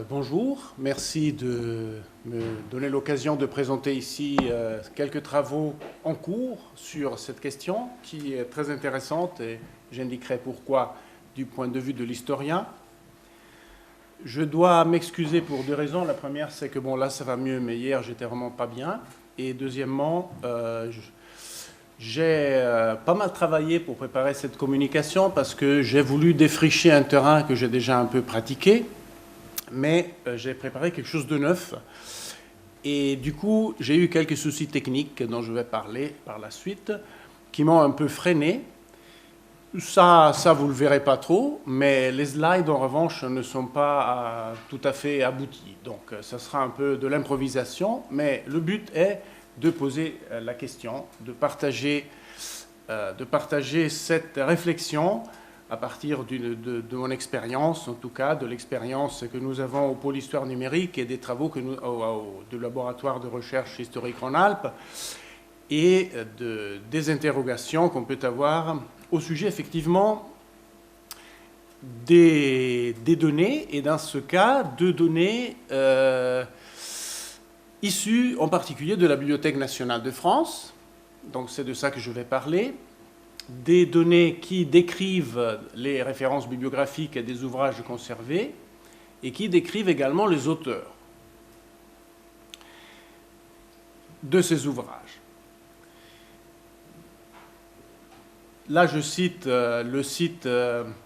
Bonjour, merci de me donner l'occasion de présenter ici quelques travaux en cours sur cette question qui est très intéressante et j'indiquerai pourquoi du point de vue de l'historien. Je dois m'excuser pour deux raisons. La première, c'est que bon, là ça va mieux, mais hier j'étais vraiment pas bien. Et deuxièmement, j'ai pas mal travaillé pour préparer cette communication parce que j'ai voulu défricher un terrain que j'ai déjà un peu pratiqué. Mais j'ai préparé quelque chose de neuf. Et du coup, j'ai eu quelques soucis techniques dont je vais parler par la suite, qui m'ont un peu freiné. Ça, vous ne le verrez pas trop, mais les slides, en revanche, ne sont pas tout à fait aboutis. Donc, ça sera un peu de l'improvisation, mais le but est de poser la question, de partager cette réflexion à partir de mon expérience, en tout cas, de l'expérience que nous avons au pôle Histoire numérique et des travaux du laboratoire de recherche historique Rhône-Alpes et des interrogations qu'on peut avoir au sujet, effectivement, des données, et dans ce cas, de données issues en particulier de la Bibliothèque nationale de France. Donc c'est de ça que je vais parler. Des données qui décrivent les références bibliographiques des ouvrages conservés et qui décrivent également les auteurs de ces ouvrages. Là, je cite le site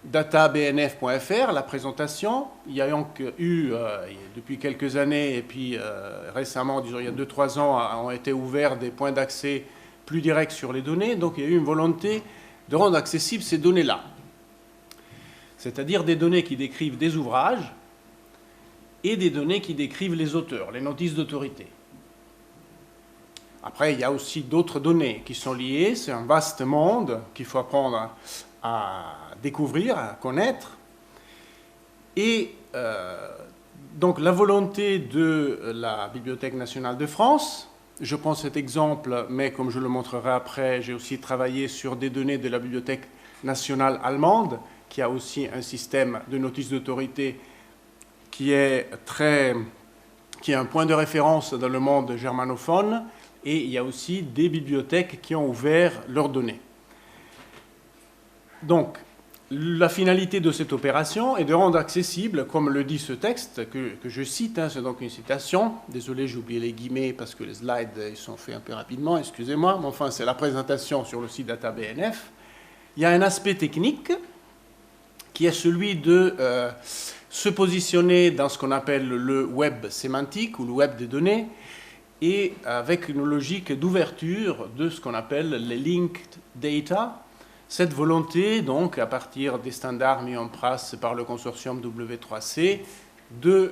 databnf.fr, la présentation. Il y a donc eu, depuis quelques années, et puis récemment, disons il y a 2-3 ans, ont été ouverts des points d'accès plus direct sur les données, donc il y a eu une volonté de rendre accessibles ces données-là. C'est-à-dire des données qui décrivent des ouvrages et des données qui décrivent les auteurs, les notices d'autorité. Après, il y a aussi d'autres données qui sont liées, c'est un vaste monde qu'il faut apprendre à découvrir, à connaître. Et donc la volonté de la Bibliothèque nationale de France, je prends cet exemple, mais comme je le montrerai après, j'ai aussi travaillé sur des données de la Bibliothèque nationale allemande, qui a aussi un système de notice d'autorité qui est un point de référence dans le monde germanophone, et il y a aussi des bibliothèques qui ont ouvert leurs données. Donc, la finalité de cette opération est de rendre accessible, comme le dit ce texte que je cite, c'est donc une citation, désolé j'ai oublié les guillemets parce que les slides ils sont faits un peu rapidement, excusez-moi, mais enfin c'est la présentation sur le site DataBNF. Il y a un aspect technique qui est celui de se positionner dans ce qu'on appelle le web sémantique ou le web des données et avec une logique d'ouverture de ce qu'on appelle les linked data. Cette volonté, donc, à partir des standards mis en place par le consortium W3C, de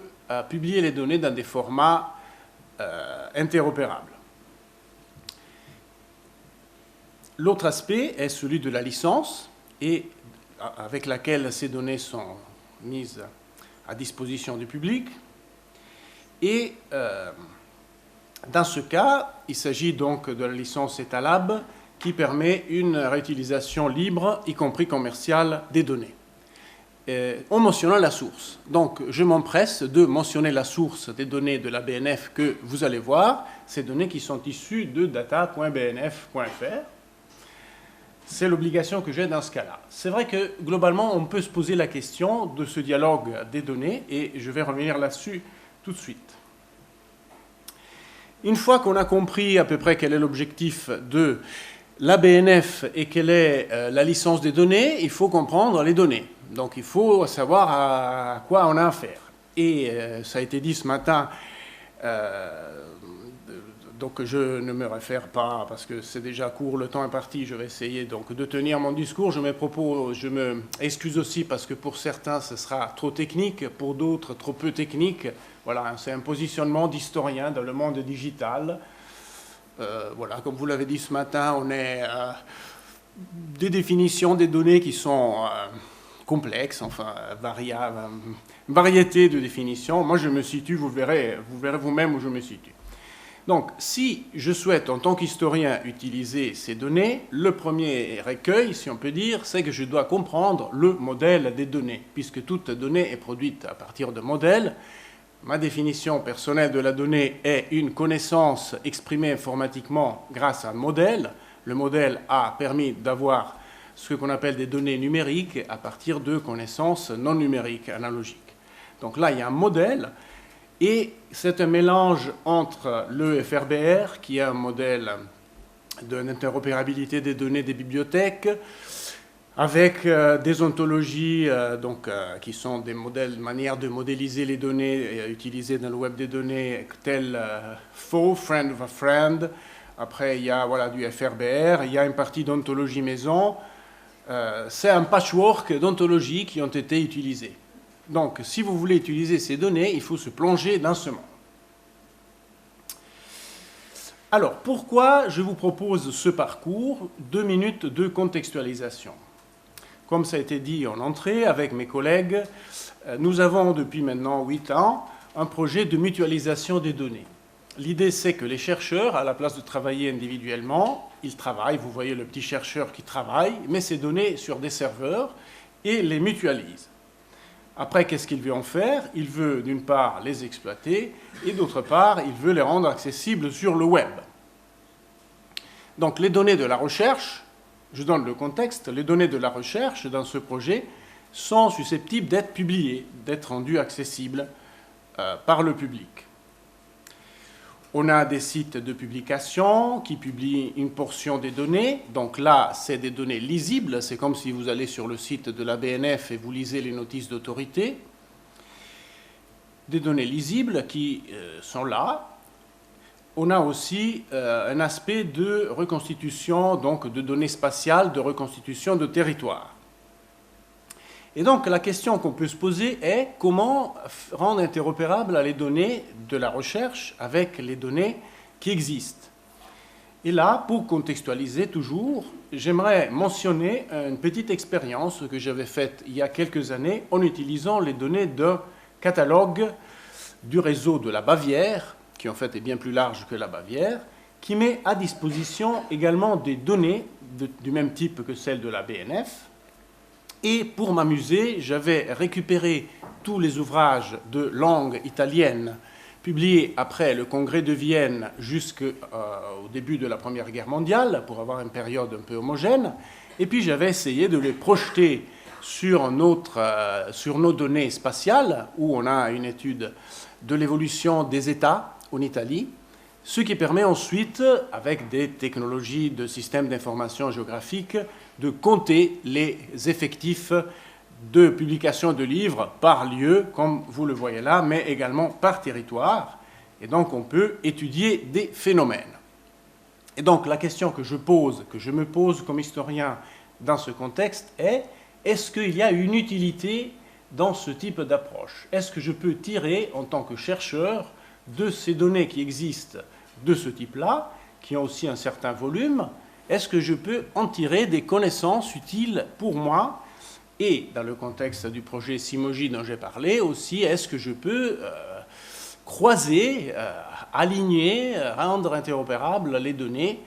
publier les données dans des formats interopérables. L'autre aspect est celui de la licence, et avec laquelle ces données sont mises à disposition du public. Et dans ce cas, il s'agit donc de la licence Etalab, qui permet une réutilisation libre, y compris commerciale, des données, en mentionnant la source. Donc, je m'empresse de mentionner la source des données de la BNF que vous allez voir, ces données qui sont issues de data.bnf.fr. C'est l'obligation que j'ai dans ce cas-là. C'est vrai que, globalement, on peut se poser la question de ce dialogue des données, et je vais revenir là-dessus tout de suite. Une fois qu'on a compris à peu près quel est l'objectif de la BNF et quelle est la licence des données, il faut comprendre les données. Donc il faut savoir à quoi on a affaire. Et ça a été dit ce matin, donc je ne me réfère pas, parce que c'est déjà court, le temps est parti, je vais essayer donc de tenir mon discours. Je me excuse aussi parce que pour certains ce sera trop technique, pour d'autres trop peu technique. Voilà, c'est un positionnement d'historien dans le monde digital. Voilà, comme vous l'avez dit ce matin, on est des définitions des données qui sont complexes, enfin variables, variété de définitions. Moi, je me situe, vous verrez vous-même où je me situe. Donc, si je souhaite, en tant qu'historien, utiliser ces données, le premier recueil, si on peut dire, c'est que je dois comprendre le modèle des données, puisque toute donnée est produite à partir de modèles. Ma définition personnelle de la donnée est une connaissance exprimée informatiquement grâce à un modèle. Le modèle a permis d'avoir ce qu'on appelle des données numériques à partir de connaissances non numériques, analogiques. Donc là, il y a un modèle. Et c'est un mélange entre le FRBR, qui est un modèle d'interopérabilité des données des bibliothèques, avec des ontologies qui sont des modèles, manières de modéliser les données utilisées dans le web des données, telles faux, friend of a friend. Après, il y a du FRBR, il y a une partie d'ontologie maison. C'est un patchwork d'ontologies qui ont été utilisées. Donc, si vous voulez utiliser ces données, il faut se plonger dans ce monde. Alors, pourquoi je vous propose ce parcours? 2 minutes de contextualisation. Comme ça a été dit en entrée avec mes collègues, nous avons depuis maintenant 8 ans un projet de mutualisation des données. L'idée, c'est que les chercheurs, à la place de travailler individuellement, ils travaillent, vous voyez le petit chercheur qui travaille, met ces données sur des serveurs et les mutualise. Après, qu'est-ce qu'il veut en faire? Il veut, d'une part, les exploiter, et d'autre part, il veut les rendre accessibles sur le web. Donc, les données de la recherche, je donne le contexte, les données de la recherche dans ce projet sont susceptibles d'être publiées, d'être rendues accessibles par le public. On a des sites de publication qui publient une portion des données. Donc là, c'est des données lisibles. C'est comme si vous allez sur le site de la BNF et vous lisez les notices d'autorité. Des données lisibles qui sont là. On a aussi un aspect de reconstitution, donc de données spatiales, de reconstitution de territoire. Et donc, la question qu'on peut se poser est comment rendre interopérables les données de la recherche avec les données qui existent. Et là, pour contextualiser toujours, j'aimerais mentionner une petite expérience que j'avais faite il y a quelques années en utilisant les données d'un catalogue du réseau de la Bavière, qui en fait est bien plus large que la Bavière, qui met à disposition également des données du même type que celles de la BNF. Et pour m'amuser, j'avais récupéré tous les ouvrages de langue italienne publiés après le congrès de Vienne jusqu'au début de la Première Guerre mondiale, pour avoir une période un peu homogène. Et puis j'avais essayé de les projeter sur nos données spatiales, où on a une étude de l'évolution des États en Italie, ce qui permet ensuite, avec des technologies de systèmes d'information géographique, de compter les effectifs de publication de livres par lieu, comme vous le voyez là, mais également par territoire. Et donc, on peut étudier des phénomènes. Et donc, la question que je me pose comme historien dans ce contexte est, est-ce qu'il y a une utilité dans ce type d'approche? Est-ce que je peux tirer, en tant que chercheur, de ces données qui existent de ce type-là, qui ont aussi un certain volume, est-ce que je peux en tirer des connaissances utiles pour moi? Et dans le contexte du projet Simoji dont j'ai parlé aussi, est-ce que je peux croiser, aligner, rendre interopérables les données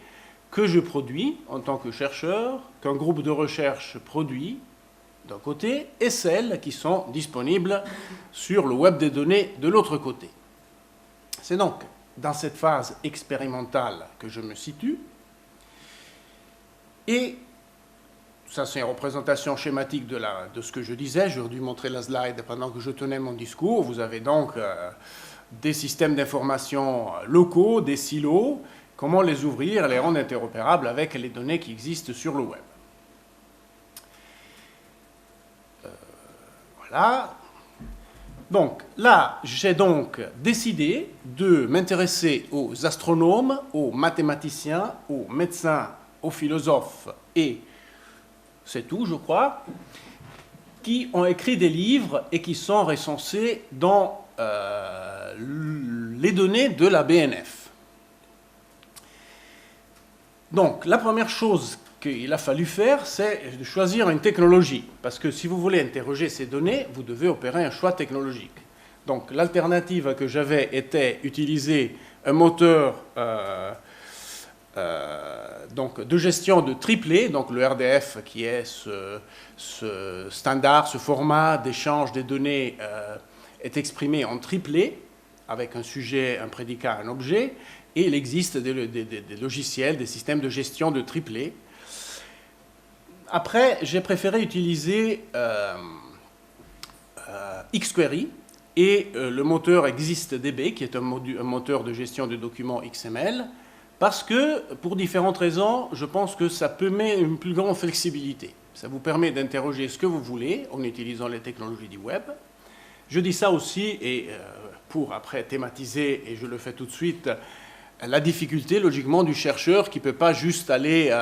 que je produis en tant que chercheur, qu'un groupe de recherche produit d'un côté, et celles qui sont disponibles sur le web des données de l'autre côté. C'est donc dans cette phase expérimentale que je me situe. Et ça, c'est une représentation schématique de ce que je disais. J'aurais dû montrer la slide pendant que je tenais mon discours. Vous avez donc des systèmes d'information locaux, des silos. Comment les ouvrir et les rendre interopérables avec les données qui existent sur le web. Voilà. Donc là, j'ai donc décidé de m'intéresser aux astronomes, aux mathématiciens, aux médecins, aux philosophes et c'est tout, je crois, qui ont écrit des livres et qui sont recensés dans les données de la BNF. Donc, la première chose qu'il a fallu faire, c'est de choisir une technologie. Parce que si vous voulez interroger ces données, vous devez opérer un choix technologique. Donc l'alternative que j'avais était utiliser un moteur donc, de gestion de triplet, donc le RDF qui est ce standard, ce format d'échange des données est exprimé en triplet avec un sujet, un prédicat, un objet, et il existe des logiciels, des systèmes de gestion de triplet. Après, j'ai préféré utiliser xQuery et le moteur ExistDB, qui est un moteur de gestion de documents XML, parce que, pour différentes raisons, je pense que ça permet une plus grande flexibilité. Ça vous permet d'interroger ce que vous voulez en utilisant les technologies du web. Je dis ça aussi, et pour après thématiser, et je le fais tout de suite, la difficulté, logiquement, du chercheur qui ne peut pas juste aller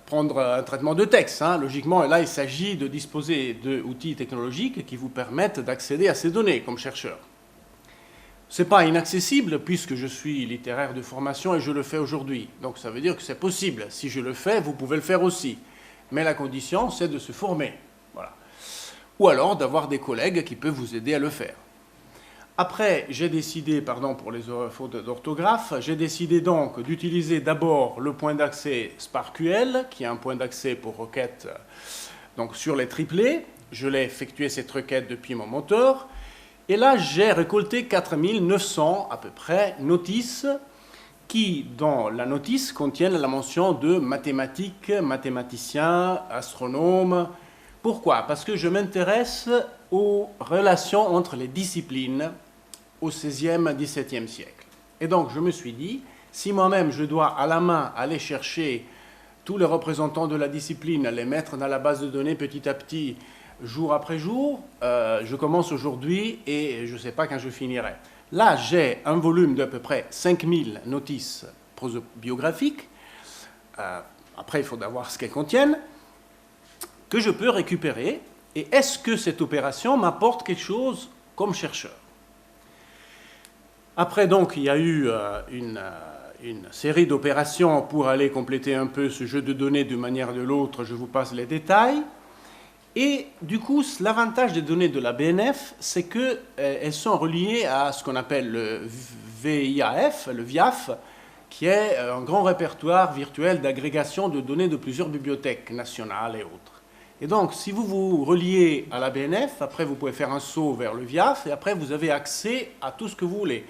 prendre un traitement de texte. Hein. Logiquement, là, il s'agit de disposer d'outils technologiques qui vous permettent d'accéder à ces données comme chercheur. Ce n'est pas inaccessible puisque je suis littéraire de formation et je le fais aujourd'hui. Donc ça veut dire que c'est possible. Si je le fais, vous pouvez le faire aussi. Mais la condition, c'est de se former. Voilà. Ou alors d'avoir des collègues qui peuvent vous aider à le faire. Après, j'ai décidé, pardon pour les fautes d'orthographe, j'ai décidé donc d'utiliser d'abord le point d'accès SparkQL, qui est un point d'accès pour requête donc sur les triplets. Je l'ai effectué cette requête depuis mon moteur. Et là, j'ai récolté 4900 à peu près notices qui, dans la notice, contiennent la mention de mathématiques, mathématiciens, astronomes. Pourquoi? Parce que je m'intéresse aux relations entre les disciplines au XVIe, XVIIe siècle. Et donc, je me suis dit, si moi-même je dois à la main aller chercher tous les représentants de la discipline, les mettre dans la base de données petit à petit, jour après jour, je commence aujourd'hui et je ne sais pas quand je finirai. Là, j'ai un volume d'à peu près 5000 notices prosobiographiques. Après, il faut voir ce qu'elles contiennent, que je peux récupérer. Et est-ce que cette opération m'apporte quelque chose comme chercheur? Après, donc, il y a eu une série d'opérations pour aller compléter un peu ce jeu de données d'une manière ou de l'autre. Je vous passe les détails. Et du coup, l'avantage des données de la BNF, c'est qu'elles sont reliées à ce qu'on appelle le VIAF, le VIAF, qui est un grand répertoire virtuel d'agrégation de données de plusieurs bibliothèques nationales et autres. Et donc, si vous vous reliez à la BNF, après vous pouvez faire un saut vers le VIAF, et après vous avez accès à tout ce que vous voulez,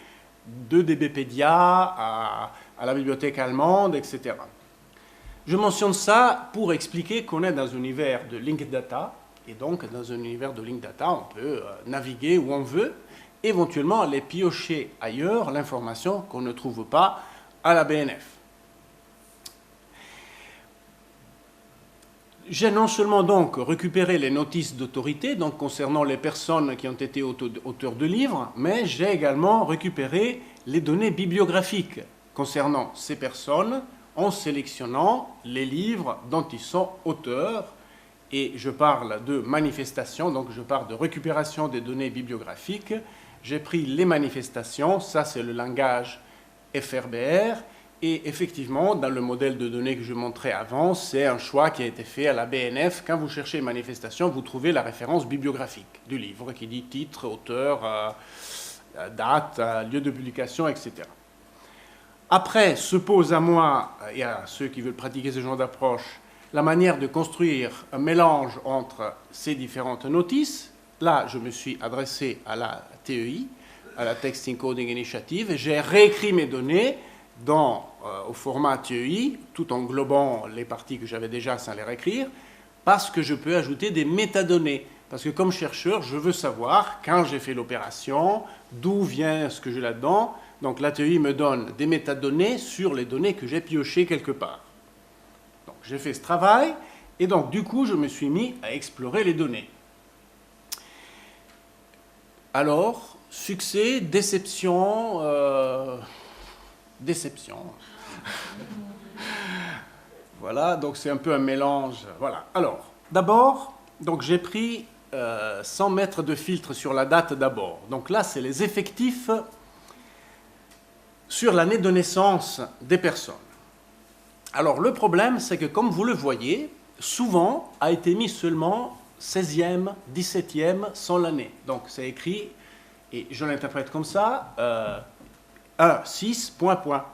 de DBpedia à la bibliothèque allemande, etc. Je mentionne ça pour expliquer qu'on est dans un univers de link data, et donc dans un univers de link data, on peut naviguer où on veut, éventuellement aller piocher ailleurs l'information qu'on ne trouve pas à la BNF. J'ai non seulement donc récupéré les notices d'autorité, donc concernant les personnes qui ont été auteurs de livres, mais j'ai également récupéré les données bibliographiques concernant ces personnes, en sélectionnant les livres dont ils sont auteurs. Et je parle de manifestation, donc je parle de récupération des données bibliographiques. J'ai pris les manifestations, ça c'est le langage FRBR, et effectivement, dans le modèle de données que je montrais avant, c'est un choix qui a été fait à la BNF. Quand vous cherchez manifestation, vous trouvez la référence bibliographique du livre qui dit titre, auteur, date, lieu de publication, etc. Après, se pose à moi et à ceux qui veulent pratiquer ce genre d'approche la manière de construire un mélange entre ces différentes notices. Là, je me suis adressé à la TEI, à la Text Encoding Initiative, et j'ai réécrit mes données au format TEI, tout en englobant les parties que j'avais déjà sans les réécrire, parce que je peux ajouter des métadonnées. Parce que comme chercheur, je veux savoir quand j'ai fait l'opération, d'où vient ce que j'ai là-dedans. Donc la TEI me donne des métadonnées sur les données que j'ai piochées quelque part. Donc j'ai fait ce travail, et donc du coup je me suis mis à explorer les données. Alors, succès, déception, déception. Voilà, donc c'est un peu un mélange. Voilà. Alors, d'abord, donc j'ai pris 100 mètres de filtre sur la date d'abord. Donc là, c'est les effectifs sur l'année de naissance des personnes. Alors le problème, c'est que comme vous le voyez, souvent a été mis seulement 16e, 17e sans l'année. Donc c'est écrit, et je l'interprète comme ça, 1, 6, point, point.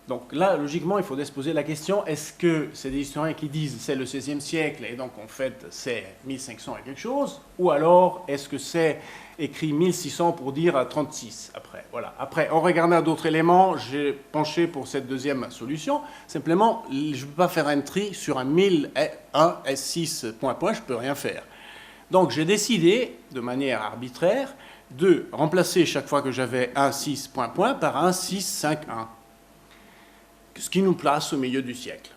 Donc là, logiquement, il faudrait se poser la question, est-ce que c'est des historiens qui disent c'est le XVIe siècle et donc en fait c'est 1500 et quelque chose, ou alors est-ce que c'est écrit 1600 pour dire 36 après. Voilà. Après, en regardant d'autres éléments, j'ai penché pour cette deuxième solution. Simplement, je ne peux pas faire un tri sur un 1001 S6 point point, je ne peux rien faire. Donc j'ai décidé, de manière arbitraire, de remplacer chaque fois que j'avais un 6 point point par un 6 5 1. Ce qui nous place au milieu du siècle.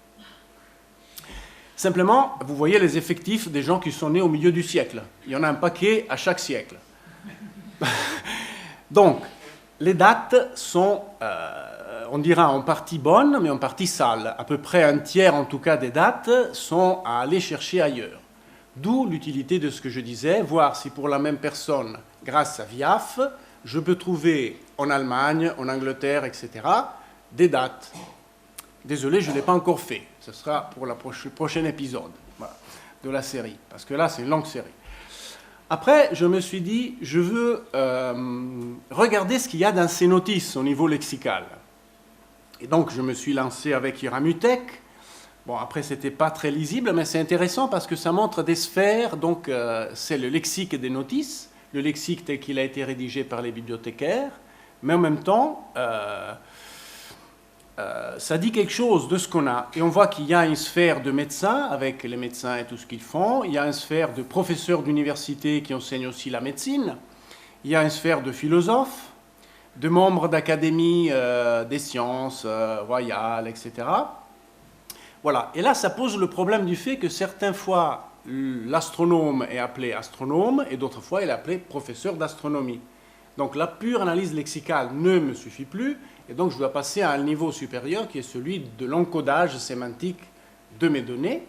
Simplement, vous voyez les effectifs des gens qui sont nés au milieu du siècle. Il y en a un paquet à chaque siècle. Donc, les dates sont, on dira, en partie bonnes, mais en partie sales. À peu près un tiers, en tout cas, des dates sont à aller chercher ailleurs. D'où l'utilité de ce que je disais, voir si pour la même personne, grâce à VIAF, je peux trouver en Allemagne, en Angleterre, etc., des dates. Désolé, je ne l'ai pas encore fait. Ce sera pour le prochain épisode, voilà, de la série, parce que là, c'est une longue série. Après, je me suis dit, je veux regarder ce qu'il y a dans ces notices au niveau lexical. Et donc, je me suis lancé avec Iramutek. Bon, après, ce n'était pas très lisible, mais c'est intéressant parce que ça montre des sphères. Donc, c'est le lexique des notices, le lexique tel qu'il a été rédigé par les bibliothécaires, mais en même temps... ça dit quelque chose de ce qu'on a. Et on voit qu'il y a une sphère de médecins, avec les médecins et tout ce qu'ils font. Il y a une sphère de professeurs d'université qui enseignent aussi la médecine. Il y a une sphère de philosophes, de membres d'académies des sciences royales, etc. Voilà. Et là, ça pose le problème du fait que certaines fois, l'astronome est appelé astronome et d'autres fois, il est appelé professeur d'astronomie. Donc la pure analyse lexicale ne me suffit plus. Et donc, je dois passer à un niveau supérieur qui est celui de l'encodage sémantique de mes données,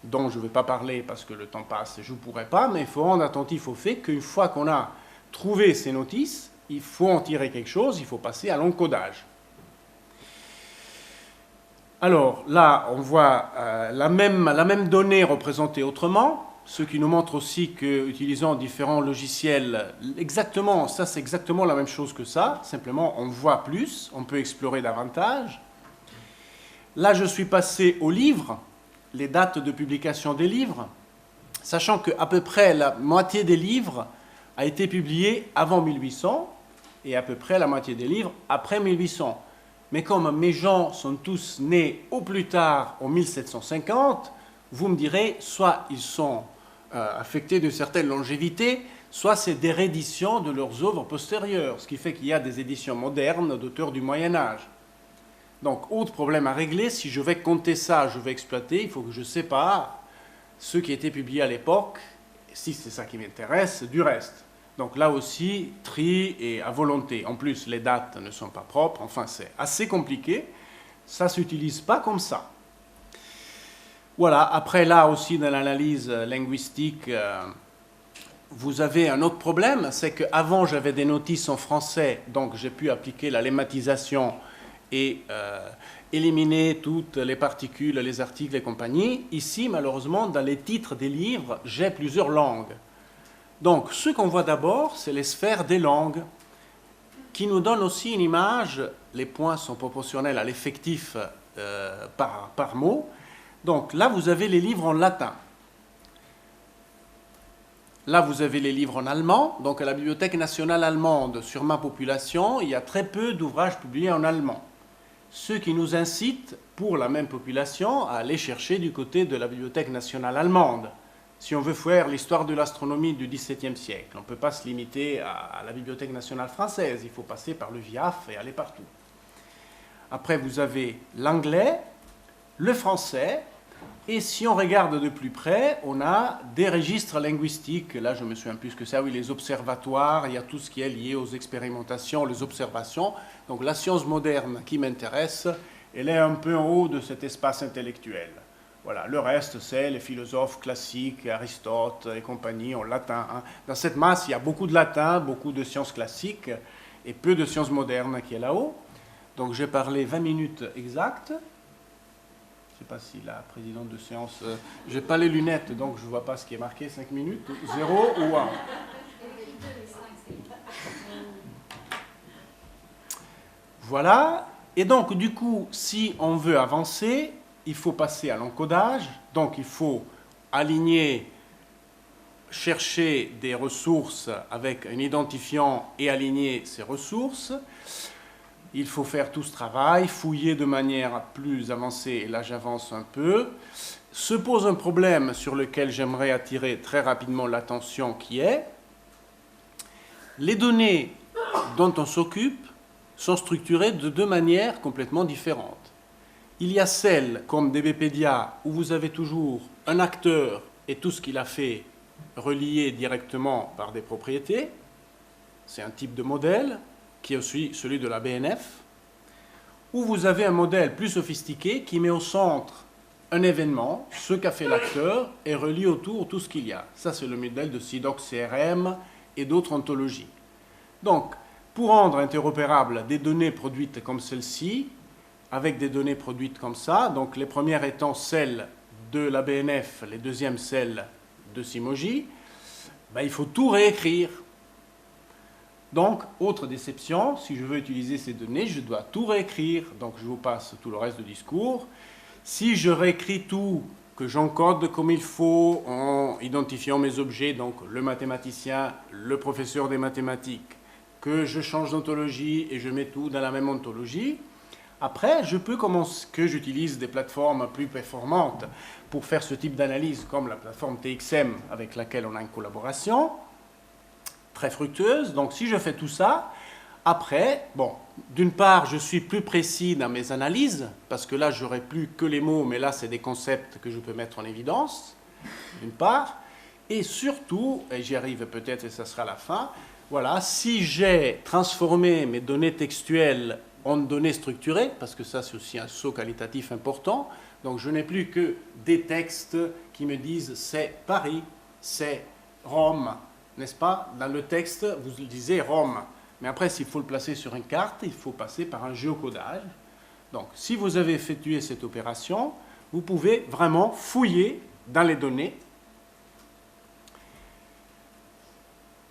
dont je ne vais pas parler parce que le temps passe et je ne pourrai pas, mais il faut rendre attentif au fait qu'une fois qu'on a trouvé ces notices, il faut en tirer quelque chose, il faut passer à l'encodage. Alors, là, on voit la même donnée représentée autrement, ce qui nous montre aussi qu'utilisant différents logiciels, exactement, ça c'est exactement la même chose que ça, simplement on voit plus, on peut explorer davantage. Là je suis passé aux livres, les dates de publication des livres, sachant qu'à peu près la moitié des livres a été publiée avant 1800 et à peu près la moitié des livres après 1800. Mais comme mes gens sont tous nés au plus tard en 1750, vous me direz, soit ils sont affectés de certaines longévités, soit c'est des rééditions de leurs œuvres postérieures, ce qui fait qu'il y a des éditions modernes d'auteurs du Moyen-Âge. Donc, autre problème à régler, si je vais compter ça, je vais exploiter, il faut que je sépare ce qui était publié à l'époque, si c'est ça qui m'intéresse, du reste. Donc là aussi, tri et à volonté. En plus, les dates ne sont pas propres, enfin c'est assez compliqué, ça ne s'utilise pas comme ça. Voilà, après là aussi dans l'analyse linguistique, vous avez un autre problème, c'est qu'avant j'avais des notices en français, donc j'ai pu appliquer la lemmatisation et éliminer toutes les particules, les articles et compagnie. Ici, malheureusement, dans les titres des livres, j'ai plusieurs langues. Donc ce qu'on voit d'abord, c'est les sphères des langues, qui nous donnent aussi une image, les points sont proportionnels à l'effectif par mot. Donc là, vous avez les livres en latin. Là, vous avez les livres en allemand. Donc à la Bibliothèque nationale allemande, sur ma population, il y a très peu d'ouvrages publiés en allemand. Ce qui nous incite, pour la même population, à aller chercher du côté de la Bibliothèque nationale allemande. Si on veut faire l'histoire de l'astronomie du XVIIe siècle, on ne peut pas se limiter à la Bibliothèque nationale française. Il faut passer par le VIAF et aller partout. Après, vous avez l'anglais, le français, et si on regarde de plus près, on a des registres linguistiques. Là, je me souviens plus que ça, oui, les observatoires, il y a tout ce qui est lié aux expérimentations, les observations. Donc la science moderne qui m'intéresse, elle est un peu en haut de cet espace intellectuel. Voilà, le reste, c'est les philosophes classiques, Aristote et compagnie, en latin. Hein. Dans cette masse, il y a beaucoup de latin, beaucoup de sciences classiques, et peu de sciences modernes qui est là-haut. Donc j'ai parlé 20 minutes exactes. sais pas si la présidente de séance... j'ai pas les lunettes, donc je vois pas ce qui est marqué. 5 minutes, 0 ou 1. Voilà. Et donc, du coup, si on veut avancer, il faut passer à l'encodage. Donc, il faut aligner, chercher des ressources avec un identifiant et aligner ces ressources. Il faut faire tout ce travail, fouiller de manière plus avancée, et là j'avance un peu. Se pose un problème sur lequel j'aimerais attirer très rapidement l'attention qui est les données dont on s'occupe sont structurées de deux manières complètement différentes. Il y a celles comme DBpedia où vous avez toujours un acteur et tout ce qu'il a fait relié directement par des propriétés. C'est un type de modèle qui est aussi celui de la BNF, où vous avez un modèle plus sophistiqué qui met au centre un événement, ce qu'a fait l'acteur, et relie autour tout ce qu'il y a. Ça, c'est le modèle de SIDOC CRM et d'autres ontologies. Donc, pour rendre interopérables des données produites comme celle-ci, avec des données produites comme ça, donc les premières étant celles de la BNF, les deuxièmes celles de Simoji, ben, il faut tout réécrire. Donc, autre déception, si je veux utiliser ces données, je dois tout réécrire. Donc, je vous passe tout le reste du discours. Si je réécris tout, que j'encode comme il faut, en identifiant mes objets, donc le mathématicien, le professeur des mathématiques, que je change d'ontologie et je mets tout dans la même ontologie, après, je peux commencer, que j'utilise des plateformes plus performantes pour faire ce type d'analyse, comme la plateforme TXM avec laquelle on a une collaboration, très fructueuse. Donc si je fais tout ça, après, bon, d'une part, je suis plus précis dans mes analyses, parce que là, j'aurai plus que les mots, mais là, c'est des concepts que je peux mettre en évidence, d'une part. Et surtout, et j'y arrive peut-être et ça sera la fin, voilà, si j'ai transformé mes données textuelles en données structurées, parce que ça, c'est aussi un saut qualitatif important, donc je n'ai plus que des textes qui me disent c'est Paris, c'est Rome, n'est-ce pas? Dans le texte, vous lisez Rome. Mais après, s'il faut le placer sur une carte, il faut passer par un géocodage. Donc, si vous avez effectué cette opération, vous pouvez vraiment fouiller dans les données.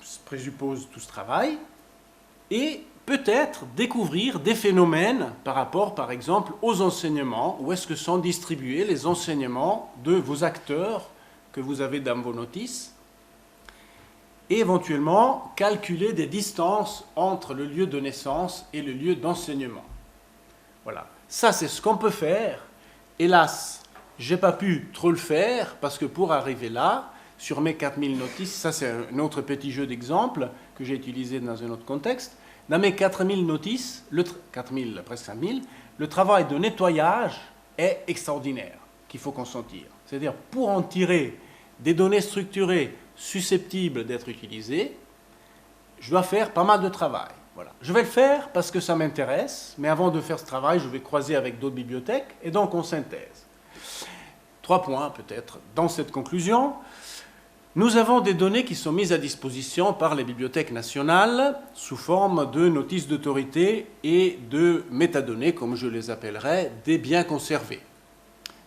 Ça présuppose tout ce travail. Et peut-être découvrir des phénomènes par rapport, par exemple, aux enseignements. Où est-ce que sont distribués les enseignements de vos acteurs que vous avez dans vos notices? Et éventuellement calculer des distances entre le lieu de naissance et le lieu d'enseignement. Voilà. Ça, c'est ce qu'on peut faire. Hélas, je n'ai pas pu trop le faire parce que pour arriver là, sur mes 4000 notices, ça c'est un autre petit jeu d'exemple que j'ai utilisé dans un autre contexte. Dans mes 4000 notices, 4000, presque 5000, le travail de nettoyage est extraordinaire qu'il faut consentir. C'est-à-dire, pour en tirer des données structurées susceptibles d'être utilisées, je dois faire pas mal de travail. Voilà. Je vais le faire parce que ça m'intéresse, mais avant de faire ce travail, je vais croiser avec d'autres bibliothèques, et donc on synthèse. 3 points peut-être dans cette conclusion. Nous avons des données qui sont mises à disposition par les bibliothèques nationales sous forme de notices d'autorité et de métadonnées, comme je les appellerais, des biens conservés.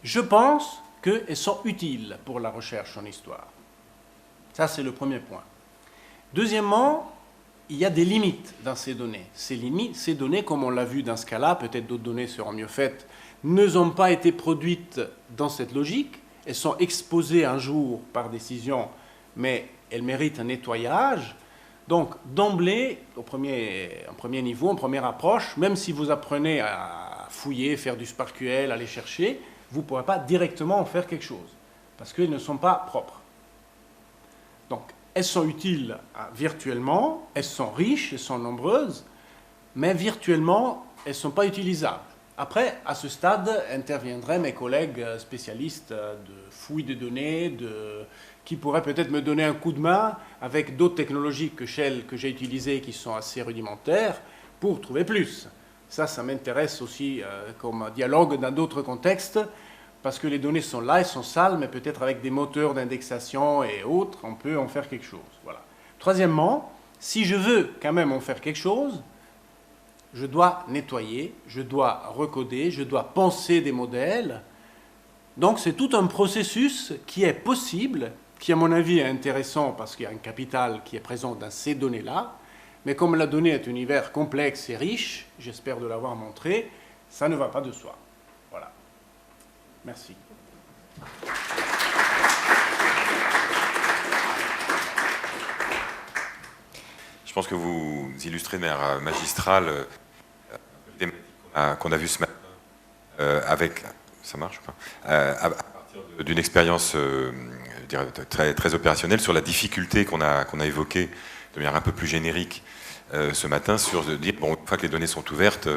Je pense qu'elles sont utiles pour la recherche en histoire. Ça, c'est le premier point. Deuxièmement, il y a des limites dans ces données. Ces données, comme on l'a vu dans ce cas-là, peut-être d'autres données seront mieux faites, ne sont pas été produites dans cette logique. Elles sont exposées un jour par décision, mais elles méritent un nettoyage. Donc, d'emblée, en premier niveau, en première approche, même si vous apprenez à fouiller, faire du SPARQL, aller chercher, vous ne pourrez pas directement en faire quelque chose, parce qu'elles ne sont pas propres. Donc, elles sont utiles virtuellement, elles sont riches, elles sont nombreuses, mais virtuellement, elles ne sont pas utilisables. Après, à ce stade, interviendraient mes collègues spécialistes de fouille de données, qui pourraient peut-être me donner un coup de main avec d'autres technologies que celles que j'ai utilisées qui sont assez rudimentaires pour trouver plus. Ça m'intéresse aussi comme dialogue dans d'autres contextes, parce que les données sont là, elles sont sales, mais peut-être avec des moteurs d'indexation et autres, on peut en faire quelque chose. Voilà. Troisièmement, si je veux quand même en faire quelque chose, je dois nettoyer, je dois recoder, je dois penser des modèles, Donc c'est tout un processus qui est possible, qui à mon avis est intéressant parce qu'il y a un capital qui est présent dans ces données-là, mais comme la donnée est un univers complexe et riche, j'espère de l'avoir montré, ça ne va pas de soi. Voilà. Merci. Je pense que vous illustrez de manière magistrale qu'on a vu ce matin avec... Ça marche ou pas à partir d'une expérience très, très opérationnelle sur la difficulté qu'on a évoquée de manière un peu plus générique ce matin sur de dire, bon, une fois que les données sont ouvertes,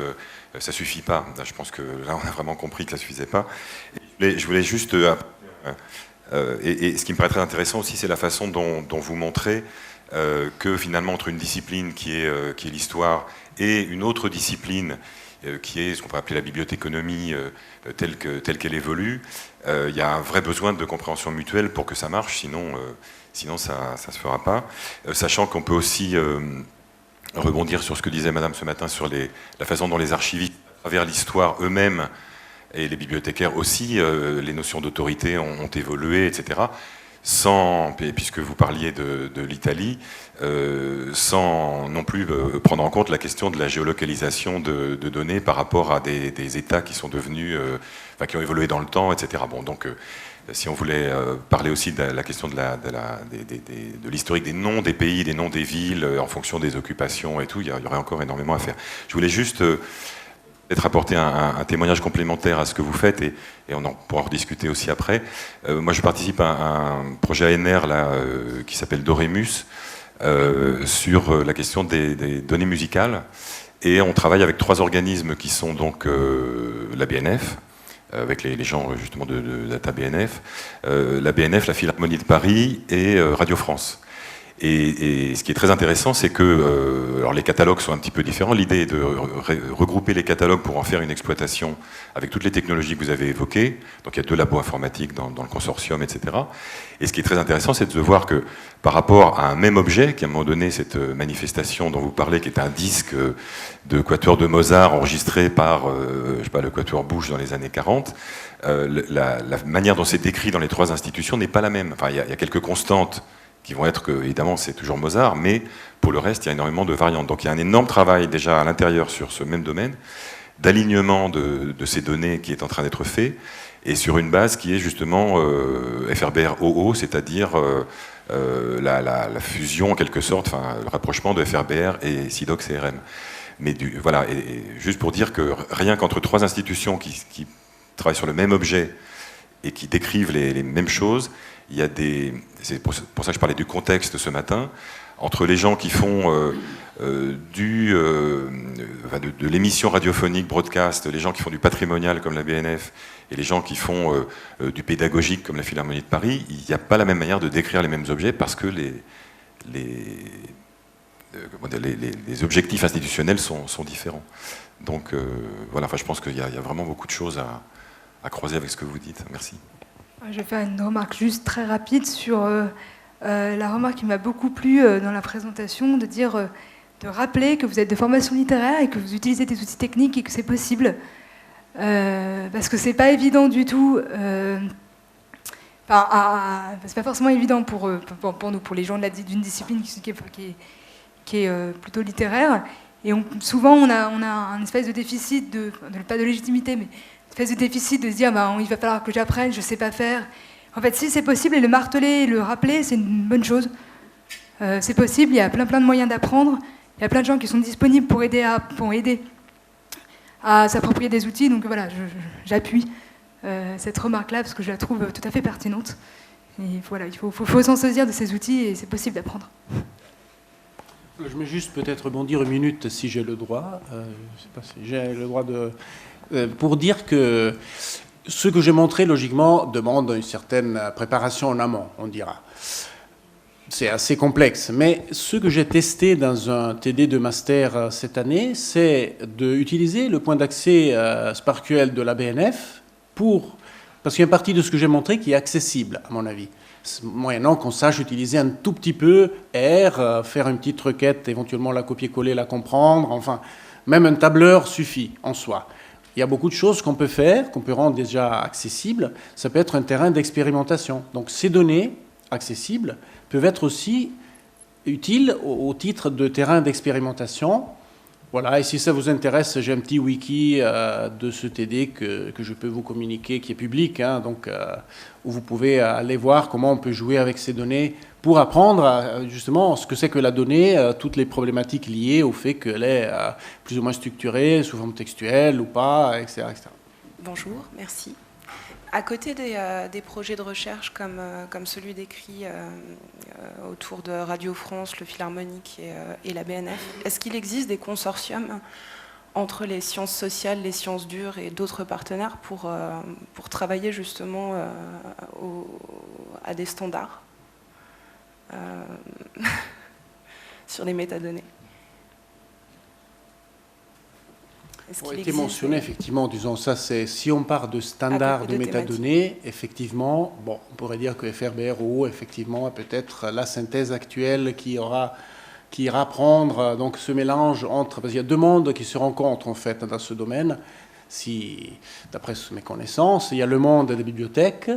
ça ne suffit pas. Je pense que là, on a vraiment compris que ça ne suffisait pas. Et je voulais juste... et ce qui me paraît très intéressant aussi, c'est la façon dont vous montrez que finalement, entre une discipline qui est l'histoire et une autre discipline qui est ce qu'on peut appeler la bibliothéconomie telle qu'elle évolue, il y a un vrai besoin de compréhension mutuelle pour que ça marche, sinon ça ne se fera pas. Sachant qu'on peut aussi rebondir sur ce que disait Madame ce matin sur la façon dont les archivistes, à travers l'histoire eux-mêmes, et les bibliothécaires aussi, les notions d'autorité ont évolué, etc. Puisque vous parliez de l'Italie, sans non plus prendre en compte la question de la géolocalisation de données par rapport à des États qui sont devenus, qui ont évolué dans le temps, etc. Bon, donc, si on voulait parler aussi de la question de l'historique des noms des pays, des noms des villes, en fonction des occupations et tout, il y aurait encore énormément à faire. Je voulais juste peut-être apporter un témoignage complémentaire à ce que vous faites, et on en pourra en rediscuter aussi après. Moi, je participe à un projet ANR là, qui s'appelle Dorémus, sur la question des données musicales, et on travaille avec 3 organismes qui sont donc la BNF, avec les gens justement de Data BNF, la BNF, la Philharmonie de Paris et Radio France. Et ce qui est très intéressant, c'est que alors les catalogues sont un petit peu différents. L'idée est de regrouper les catalogues pour en faire une exploitation avec toutes les technologies que vous avez évoquées. Donc il y a 2 labos informatiques dans le consortium, etc. Et ce qui est très intéressant, c'est de voir que par rapport à un même objet, qu'à un moment donné, cette manifestation dont vous parlez, qui est un disque de quatuor de Mozart enregistré par je sais pas, le quatuor Bush dans les années 40, la manière dont c'est décrit dans les 3 institutions n'est pas la même. Enfin, il y a quelques constantes qui vont être que, évidemment, c'est toujours Mozart, mais pour le reste, il y a énormément de variantes. Donc il y a un énorme travail déjà à l'intérieur sur ce même domaine, d'alignement de ces données qui est en train d'être fait, et sur une base qui est justement FRBR-OO, c'est-à-dire la fusion, en quelque sorte, enfin, le rapprochement de FRBR et SIDOC-CRM. Mais voilà, et juste pour dire que rien qu'entre 3 institutions qui travaillent sur le même objet et qui décrivent les mêmes choses, il y a c'est pour ça que je parlais du contexte ce matin, entre les gens qui font de l'émission radiophonique, broadcast, les gens qui font du patrimonial comme la BNF, et les gens qui font du pédagogique comme la Philharmonie de Paris, il n'y a pas la même manière de décrire les mêmes objets parce que les objectifs institutionnels sont différents. Donc voilà, enfin, je pense qu'il y a vraiment beaucoup de choses à croiser avec ce que vous dites. Merci. Je vais faire une remarque juste très rapide sur la remarque qui m'a beaucoup plu dans la présentation, de dire, de rappeler que vous êtes de formation littéraire et que vous utilisez des outils techniques et que c'est possible. Parce que c'est pas évident du tout. C'est pas forcément évident pour nous, pour les gens d'une discipline qui est plutôt littéraire. Et souvent, on a un espèce de déficit, pas de légitimité, mais espèce de déficit de se dire il va falloir que j'apprenne, je ne sais pas faire. En fait, si c'est possible, et le marteler, et le rappeler, c'est une bonne chose. C'est possible, il y a plein de moyens d'apprendre. Il y a plein de gens qui sont disponibles pour aider à s'approprier des outils. Donc voilà, j'appuie cette remarque-là parce que je la trouve tout à fait pertinente. Et voilà, il faut s'en saisir de ces outils et c'est possible d'apprendre. Je vais juste peut-être rebondir une minute si j'ai le droit. Je ne sais pas si j'ai le droit de... pour dire que ce que j'ai montré, logiquement, demande une certaine préparation en amont, on dira. C'est assez complexe. Mais ce que j'ai testé dans un TD de master cette année, c'est d'utiliser le point d'accès SPARQL de la BNF parce qu'il y a une partie de ce que j'ai montré qui est accessible, à mon avis. Moyennant qu'on sache utiliser un tout petit peu R, faire une petite requête, éventuellement la copier-coller, la comprendre, enfin, même un tableur suffit en soi. il y a beaucoup de choses qu'on peut faire, qu'on peut rendre déjà accessibles. Ça peut être un terrain d'expérimentation. Donc ces données accessibles peuvent être aussi utiles au titre de terrain d'expérimentation. Voilà, et si ça vous intéresse, j'ai un petit wiki de ce TD que je peux vous communiquer, qui est public, hein, donc, où vous pouvez aller voir comment on peut jouer avec ces données pour apprendre justement ce que c'est que la donnée, toutes les problématiques liées au fait qu'elle est plus ou moins structurée, sous forme textuelle ou pas, etc. etc. Bonjour, merci. À côté des projets de recherche comme celui décrit autour de Radio France, le Philharmonique et la BNF, est-ce qu'il existe des consortiums entre les sciences sociales, les sciences dures et d'autres partenaires pour travailler justement à des standards sur les métadonnées? Ça a été mentionné, effectivement, disons ça, c'est si on part de standards de métadonnées, effectivement, bon, on pourrait dire que FRBRO, effectivement, peut-être la synthèse actuelle qui ira prendre donc, ce mélange entre... Parce qu'il y a deux mondes qui se rencontrent, en fait, dans ce domaine, d'après mes connaissances. Il y a le monde des bibliothèques,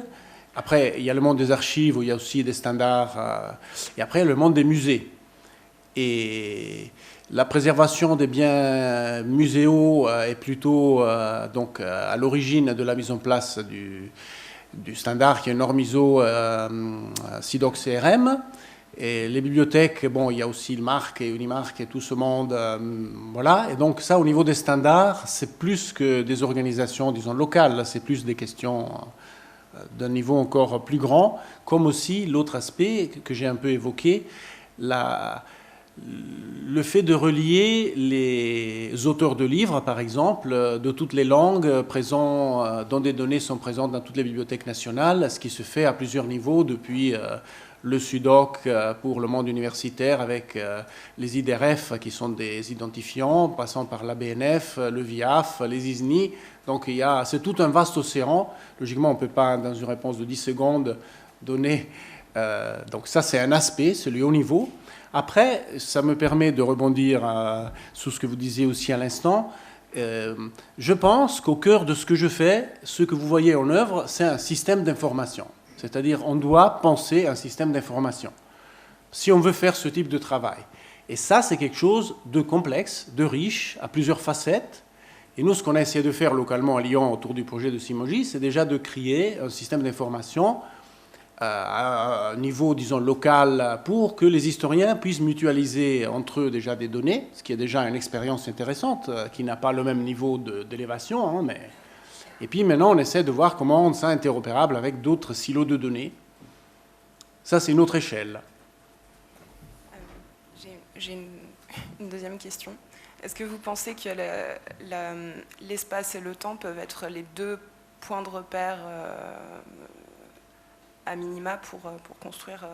après, il y a le monde des archives, où il y a aussi des standards, et après, le monde des musées. Et... La préservation des biens muséaux est plutôt donc, à l'origine de la mise en place du standard qui est norme ISO SIDOC CRM. Et les bibliothèques, bon, il y a aussi le MARC et Unimarc et tout ce monde. Voilà. Et donc ça, au niveau des standards, c'est plus que des organisations, disons, locales. C'est plus des questions d'un niveau encore plus grand. Comme aussi l'autre aspect que j'ai un peu évoqué, le fait de relier les auteurs de livres, par exemple, de toutes les langues présents, dont des données sont présentes dans toutes les bibliothèques nationales, ce qui se fait à plusieurs niveaux, depuis le SUDOC pour le monde universitaire, avec les IDRF, qui sont des identifiants, passant par la BNF, le VIAF, les ISNI. Donc c'est tout un vaste océan. Logiquement, on ne peut pas, dans une réponse de 10 secondes, donner... donc ça, c'est un aspect, celui au niveau. Après, ça me permet de rebondir sur ce que vous disiez aussi à l'instant. Je pense qu'au cœur de ce que je fais, ce que vous voyez en œuvre, c'est un système d'information. C'est-à-dire, on doit penser un système d'information si on veut faire ce type de travail. Et ça, c'est quelque chose de complexe, de riche, à plusieurs facettes. Et nous, ce qu'on a essayé de faire localement à Lyon autour du projet de Simoji, c'est déjà de créer un système d'information à un niveau, disons, local, pour que les historiens puissent mutualiser entre eux déjà des données, ce qui est déjà une expérience intéressante, qui n'a pas le même niveau d'élévation. Hein, mais... Et puis maintenant, on essaie de voir comment rendre ça interopérable avec d'autres silos de données. Ça, c'est une autre échelle. J'ai une deuxième question. Est-ce que vous pensez que l'espace et le temps peuvent être les deux points de repère à minima pour construire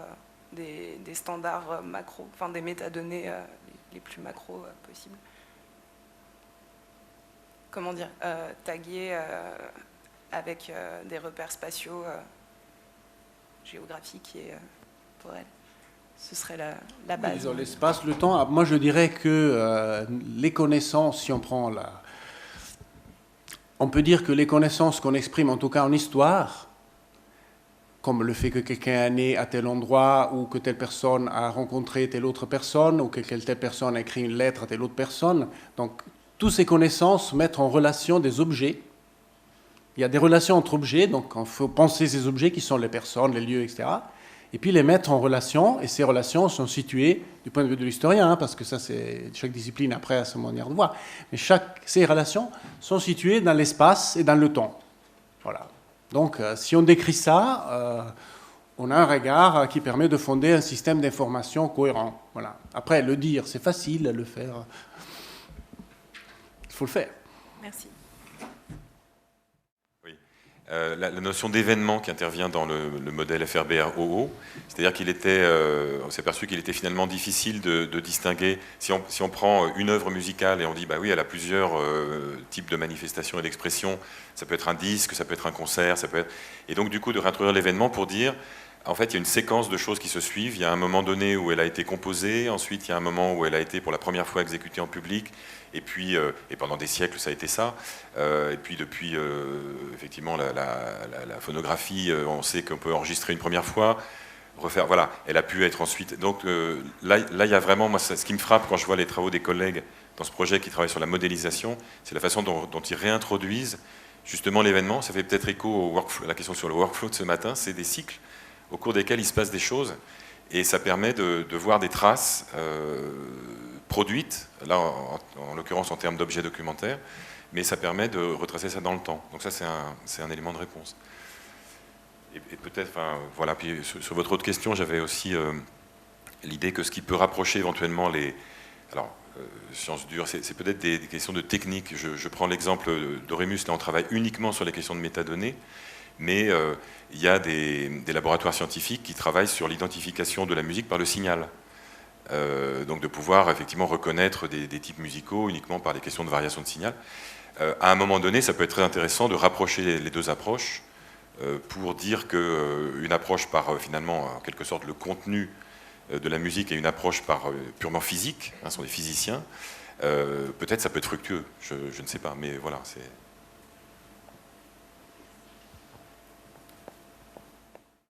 des standards macro, enfin des métadonnées les plus macro possibles? Comment dire, taguer avec des repères spatiaux géographiques et temporels. Ce serait la base. Oui, l'espace, le temps, moi je dirais que les connaissances, si on prend on peut dire que les connaissances qu'on exprime, en tout cas en histoire, comme le fait que quelqu'un est né à tel endroit, ou que telle personne a rencontré telle autre personne, ou que telle personne a écrit une lettre à telle autre personne. Donc, toutes ces connaissances mettent en relation des objets. Il y a des relations entre objets, donc il faut penser ces objets qui sont les personnes, les lieux, etc. Et puis les mettre en relation, et ces relations sont situées du point de vue de l'historien, hein, parce que ça, c'est chaque discipline après à sa manière de voir. Mais ces relations sont situées dans l'espace et dans le temps. Voilà. Donc, si on décrit ça, on a un regard qui permet de fonder un système d'information cohérent. Voilà. Après, le dire, c'est facile, le faire, il faut le faire. Merci. Oui. La notion d'événement qui intervient dans le modèle FRBR-OO, c'est-à-dire on s'est aperçu qu'il était finalement difficile de distinguer, si on prend une œuvre musicale et on dit, bah oui, elle a plusieurs types de manifestations et d'expressions, ça peut être un disque, ça peut être un concert, ça peut être... Et donc du coup de réintroduire l'événement pour dire, en fait, il y a une séquence de choses qui se suivent. Il y a un moment donné où elle a été composée, ensuite il y a un moment où elle a été pour la première fois exécutée en public, et puis et pendant des siècles ça a été ça. Et puis depuis, effectivement, la phonographie, on sait qu'on peut enregistrer une première fois, refaire. Voilà, elle a pu être ensuite. Donc là, il y a vraiment, moi, ce qui me frappe quand je vois les travaux des collègues dans ce projet qui travaillent sur la modélisation, c'est la façon dont ils réintroduisent justement l'événement. Ça fait peut-être écho au workflow, à la question sur le workflow de ce matin. C'est des cycles au cours desquels il se passe des choses, et ça permet de voir des traces produites, là en l'occurrence en termes d'objets documentaires, mais ça permet de retracer ça dans le temps. Donc ça, c'est un élément de réponse. Et peut-être, enfin, voilà, puis sur votre autre question, j'avais aussi l'idée que ce qui peut rapprocher éventuellement les... Alors, sciences dures, c'est peut-être des questions de technique. Je prends l'exemple d'Oremus, là on travaille uniquement sur les questions de métadonnées, mais il y a des laboratoires scientifiques qui travaillent sur l'identification de la musique par le signal. Donc de pouvoir effectivement reconnaître des types musicaux uniquement par des questions de variation de signal. À un moment donné, ça peut être très intéressant de rapprocher les deux approches pour dire qu'une approche par finalement en quelque sorte le contenu de la musique et une approche par purement physique, hein, ce sont des physiciens, peut-être ça peut être fructueux, je ne sais pas, mais voilà, c'est...